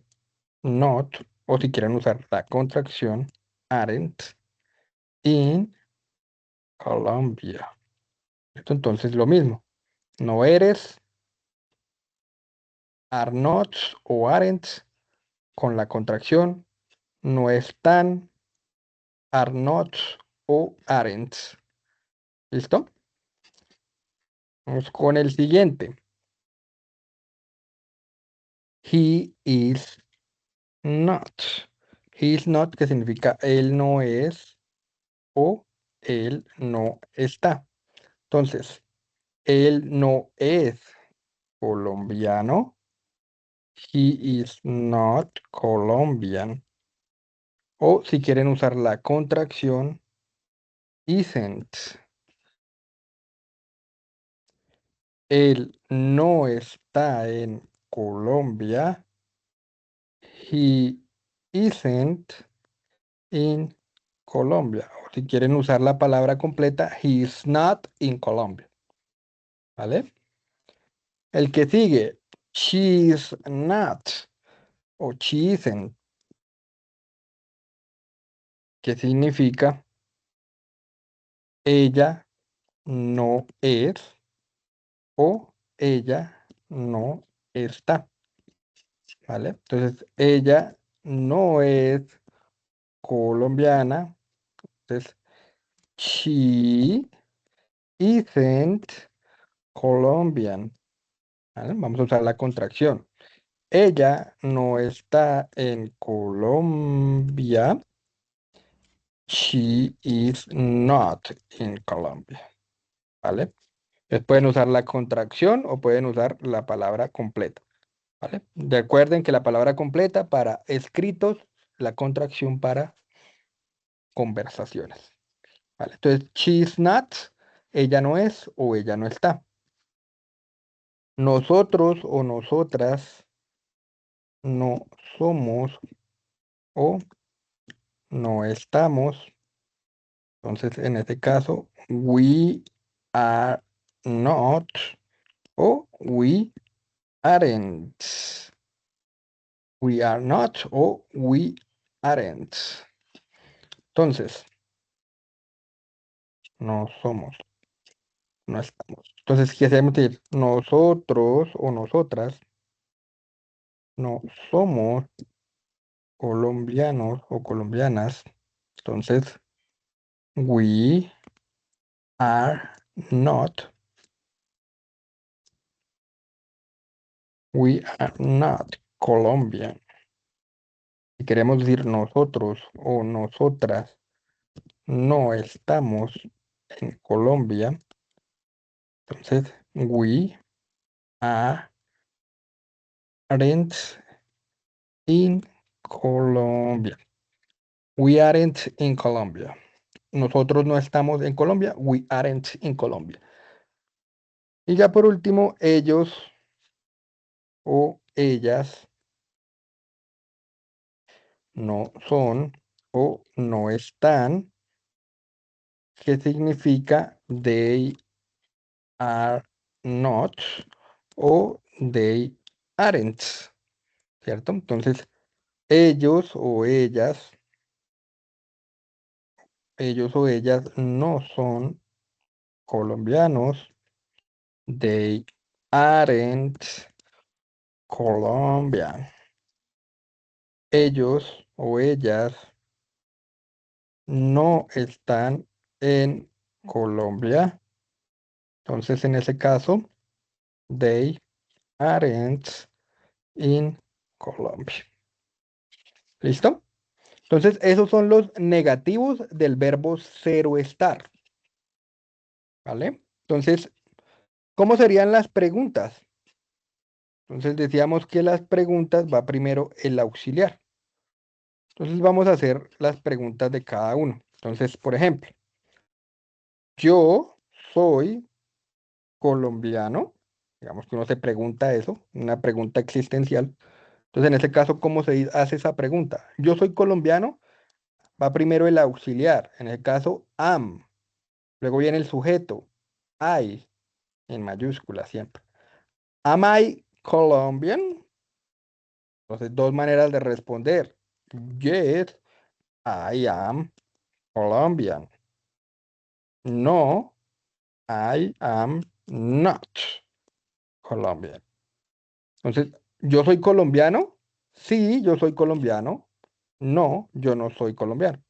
not, o si quieren usar la contracción, aren't in Colombia. Esto entonces lo mismo. No eres, are not o aren't con la contracción. No están, are not o aren't. ¿Listo? Vamos con el siguiente. He is not. He is not, que significa él no es o él no está. Entonces, él no es colombiano. He is not Colombian. O si quieren usar la contracción, isn't. Él no está en Colombia. He isn't in Colombia. O si quieren usar la palabra completa, he is not in Colombia. ¿Vale? El que sigue, she is not o she isn't, que significa ella no es o ella no está. ¿Vale? Entonces, ella no es colombiana. Entonces, she isn't Colombian. ¿Vale? Vamos a usar la contracción. Ella no está en Colombia. She is not in Colombia. ¿Vale? Pueden usar la contracción o pueden usar la palabra completa, ¿vale? Recuerden que la palabra completa para escritos, la contracción para conversaciones, ¿vale? Entonces, she's not, ella no es o ella no está. Nosotros o nosotras no somos o no estamos. Entonces, en este caso, we are not o we aren't. We are not o we aren't. Entonces, no somos, no estamos. Entonces, ¿qué queremos decir? Nosotros o nosotras no somos colombianos o colombianas. Entonces, we are not, we are not Colombian. Si queremos decir nosotros o nosotras no estamos en Colombia, entonces we aren't in Colombia. We aren't in Colombia. Nosotros no estamos en Colombia. We aren't in Colombia. Y ya por último, ellos o ellas no son o no están. ¿Qué significa they are not o they aren't? ¿Cierto? Entonces, ellos o ellas no son colombianos. They aren't Colombian. Ellos o ellas no están en Colombia. Entonces, en ese caso, they aren't in Colombia. ¿Listo? Entonces, esos son los negativos del verbo cero estar. ¿Vale? Entonces, ¿cómo serían las preguntas? Entonces, decíamos que las preguntas va primero el auxiliar. Entonces, vamos a hacer las preguntas de cada uno. Entonces, por ejemplo, yo soy colombiano. Digamos que uno se pregunta eso, una pregunta existencial. Entonces, en ese caso, ¿cómo se hace esa pregunta? Yo soy colombiano, va primero el auxiliar, en el caso am, luego viene el sujeto, I, en mayúscula siempre. Am I Colombian? Entonces, dos maneras de responder. Yes, I am Colombian. No, I am not Colombian. Entonces, ¿yo soy colombiano? Sí, yo soy colombiano. No, yo no soy colombiano.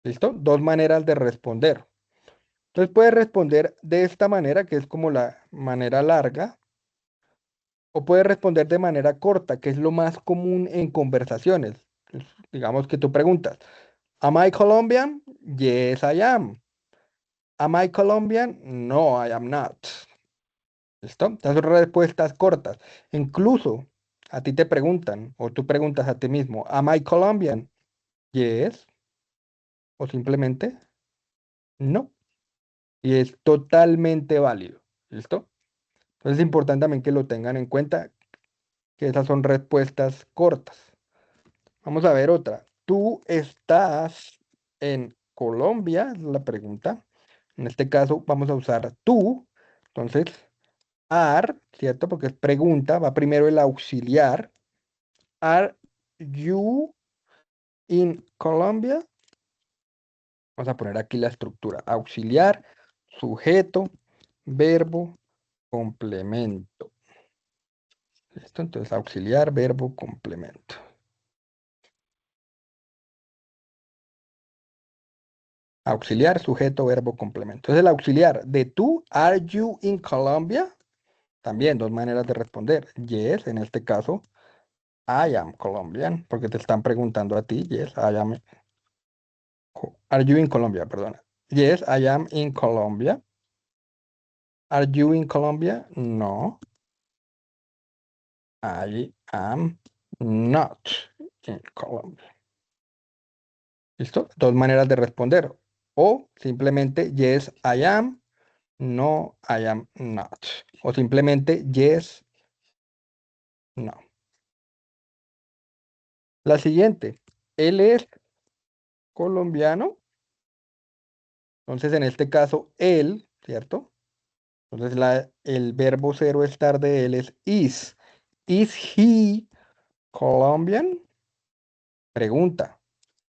¿Listo? Dos maneras de responder. Entonces puedes responder de esta manera, que es como la manera larga, o puedes responder de manera corta, que es lo más común en conversaciones. Digamos que tú preguntas, ¿Am I Colombian? Yes, I am. ¿Am I Colombian? No, I am not. ¿Listo? Estas son respuestas cortas. Incluso a ti te preguntan, o tú preguntas a ti mismo, ¿Am I Colombian? Yes, o simplemente no. Y es totalmente válido. ¿Listo? Entonces es importante también que lo tengan en cuenta, que esas son respuestas cortas. Vamos a ver otra. ¿Tú estás en Colombia? Es la pregunta. En este caso vamos a usar tú. Entonces, are, ¿cierto? Porque es pregunta, va primero el auxiliar. Are you in Colombia? Vamos a poner aquí la estructura. Auxiliar, sujeto, verbo, complemento. ¿Listo? Entonces, auxiliar, verbo, complemento. Auxiliar, sujeto, verbo, complemento. Entonces, el auxiliar de tú, are you in Colombia? También dos maneras de responder. Yes, en este caso, I am Colombian, porque te están preguntando a ti. Yes, I am. Are you in Colombia? Perdona. Yes, I am in Colombia. Are you in Colombia? No, I am not in Colombia. ¿Listo? Dos maneras de responder. O simplemente yes, I am. No, I am not. O simplemente yes, no. La siguiente. Él es colombiano. Entonces, en este caso, él, ¿cierto? Entonces, el verbo cero estar de él es is. ¿Is he Colombian? Pregunta.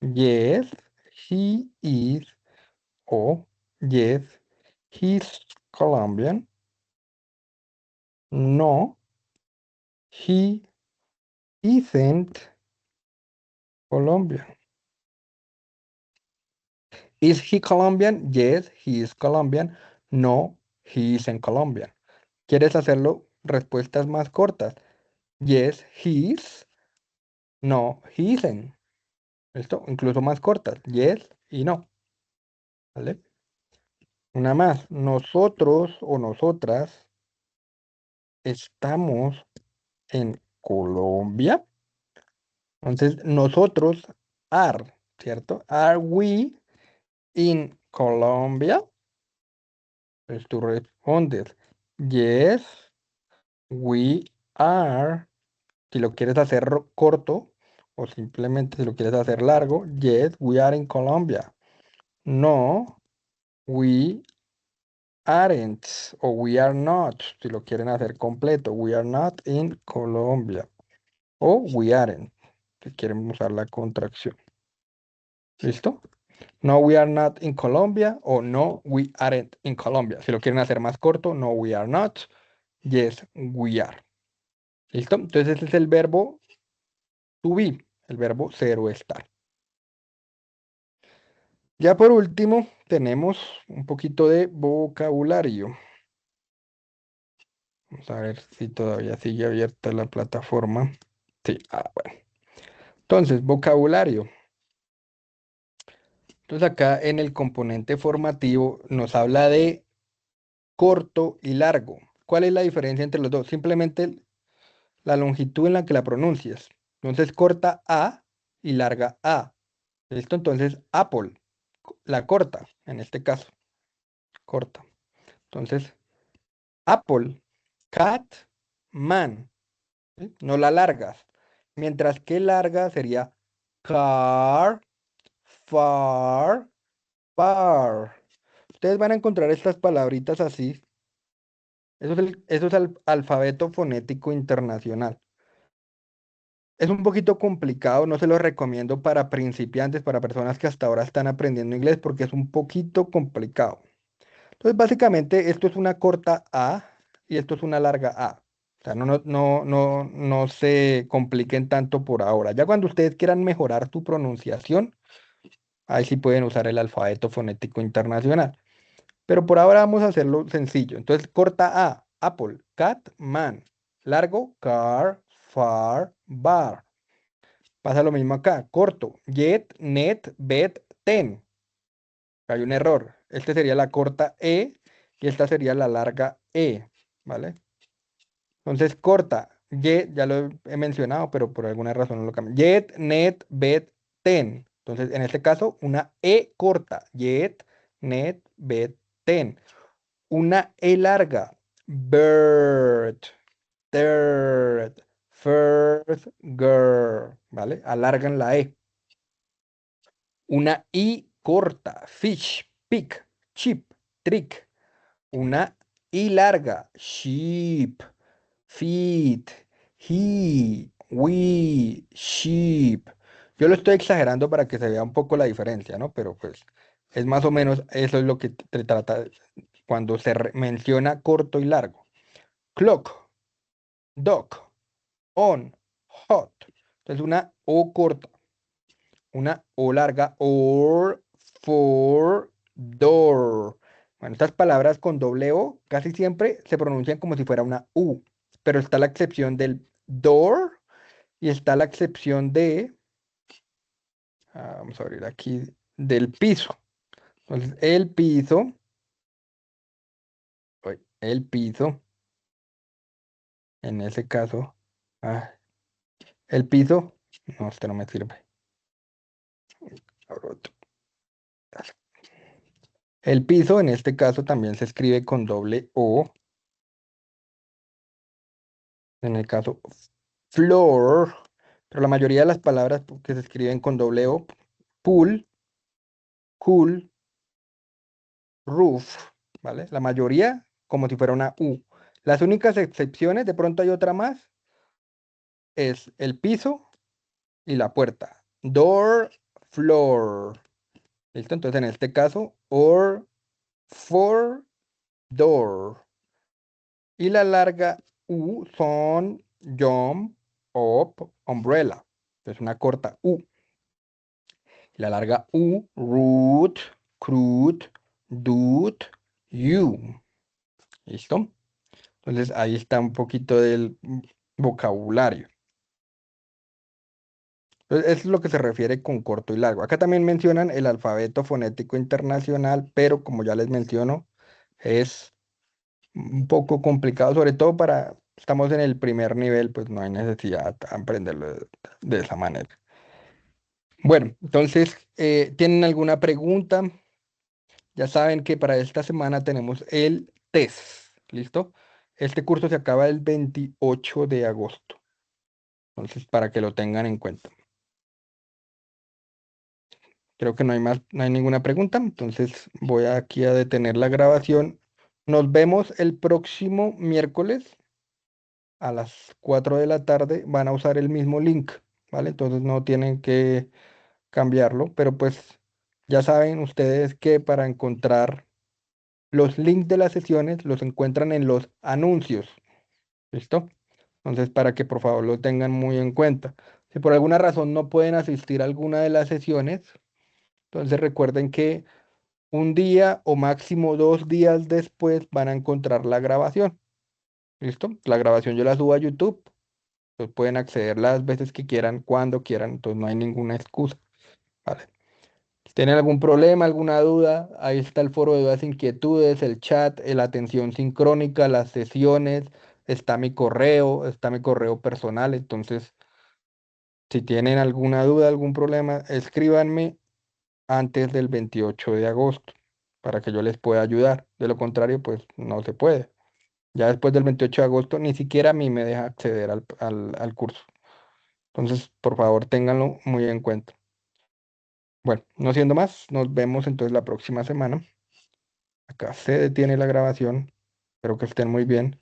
Yes, he is. O yes, he's Colombian. No, he isn't Colombian. Is he Colombian? Yes, he is Colombian. No, he isn't Colombian. ¿Quieres hacerlo? Respuestas más cortas. Yes, he is. No, he isn't. Esto, incluso más cortas. Yes y no. ¿Vale? Una más. Nosotros o nosotras estamos en Colombia. Entonces, nosotros are, ¿cierto? Are we in Colombia? Pues tú respondes. Yes, we are. Si lo quieres hacer corto o simplemente si lo quieres hacer largo, yes, we are in Colombia. No, we aren't o we are not. Si lo quieren hacer completo, we are not in Colombia. O we aren't, si quieren usar la contracción. ¿Listo? No, we are not in Colombia o no, we aren't in Colombia. Si lo quieren hacer más corto, no, we are not. Yes, we are. ¿Listo? Entonces ese es el verbo to be, el verbo ser o estar. Ya por último, tenemos un poquito de vocabulario. Vamos a ver si todavía sigue abierta la plataforma. Sí, bueno. Entonces, vocabulario. Entonces acá en el componente formativo nos habla de corto y largo. ¿Cuál es la diferencia entre los dos? Simplemente la longitud en la que la pronuncias. Entonces corta A y larga A. ¿Listo? Entonces Apple, la corta, en este caso, corta. Entonces Apple, cat, man, ¿sí? No la largas. Mientras que larga sería car, far, bar. Ustedes van a encontrar estas palabritas así. Eso es alfabeto fonético internacional. Es un poquito complicado, no se lo recomiendo para principiantes, para personas que hasta ahora están aprendiendo inglés, porque es un poquito complicado. Entonces, básicamente, esto es una corta A y esto es una larga A. O sea, no se compliquen tanto por ahora. Ya cuando ustedes quieran mejorar tu pronunciación, ahí sí pueden usar el alfabeto fonético internacional. Pero por ahora vamos a hacerlo sencillo. Entonces, corta A, Apple, cat, man. Largo, car, far, bar. Pasa lo mismo acá. Corto. Yet, net, bet, ten. Hay un error. Este sería la corta E y esta sería la larga E. ¿Vale? Entonces, corta. Yet, ya lo he mencionado, pero por alguna razón no lo cambio. Yet, net, bet, ten. Entonces, en este caso, una E corta. Yet, net, bet, ten. Una E larga. Bird. Third. First. Girl. ¿Vale? Alargan la E. Una I corta, fish, pick, chip, trick. Una I larga, sheep, feet, he, we, sheep. Yo lo estoy exagerando para que se vea un poco la diferencia, ¿no? Pero pues es más o menos eso es lo que te trata cuando se menciona corto y largo. Clock, dog, on, hot. Entonces una O corta. Una O larga, or, for, door. Bueno, estas palabras con doble O casi siempre se pronuncian como si fuera una U, pero está la excepción del door y está la excepción de, vamos a abrir aquí, del piso. Entonces, el piso, uy, el piso, en ese caso, ah, el piso, no, este no me sirve. Ahora otro. El piso, en este caso, también se escribe con doble O. En el caso floor, pero la mayoría de las palabras que se escriben con doble O, pool, cool, roof, ¿vale? La mayoría como si fuera una U. Las únicas excepciones, de pronto hay otra más, es el piso y la puerta. Door, floor. ¿Listo? Entonces en este caso, or, for, door. Y la larga U son jump, up, umbrella. Es una corta U. La larga U, root, crude, dude, you. ¿Listo? Entonces ahí está un poquito del vocabulario. Entonces, es lo que se refiere con corto y largo. Acá también mencionan el alfabeto fonético internacional, pero como ya les menciono, es un poco complicado, sobre todo para, estamos en el primer nivel, pues no hay necesidad de aprenderlo de esa manera. Bueno, entonces, ¿tienen alguna pregunta? Ya saben que para esta semana tenemos el test, ¿listo? Este curso se acaba el 28 de agosto, entonces para que lo tengan en cuenta. Creo que no hay más, no hay ninguna pregunta, entonces voy aquí a detener la grabación. Nos vemos el próximo miércoles a las 4 de la tarde. Van a usar el mismo link, ¿vale? Entonces no tienen que cambiarlo, pero pues ya saben ustedes que para encontrar los links de las sesiones los encuentran en los anuncios. ¿Listo? Entonces, para que por favor lo tengan muy en cuenta. Si por alguna razón no pueden asistir a alguna de las sesiones, entonces recuerden que un día o máximo 2 días después van a encontrar la grabación. ¿Listo? La grabación yo la subo a YouTube. Pues pueden acceder las veces que quieran, cuando quieran. Entonces no hay ninguna excusa. ¿Vale? Si tienen algún problema, alguna duda, ahí está el foro de dudas e inquietudes, el chat, la atención sincrónica, las sesiones, está mi correo personal. Entonces, si tienen alguna duda, algún problema, escríbanme antes del 28 de agosto para que yo les pueda ayudar. De lo contrario, pues no se puede. Ya después del 28 de agosto, ni siquiera a mí me deja acceder al curso. Entonces, por favor, ténganlo muy en cuenta. Bueno, no siendo más, nos vemos entonces la próxima semana. Acá se detiene la grabación. Espero que estén muy bien.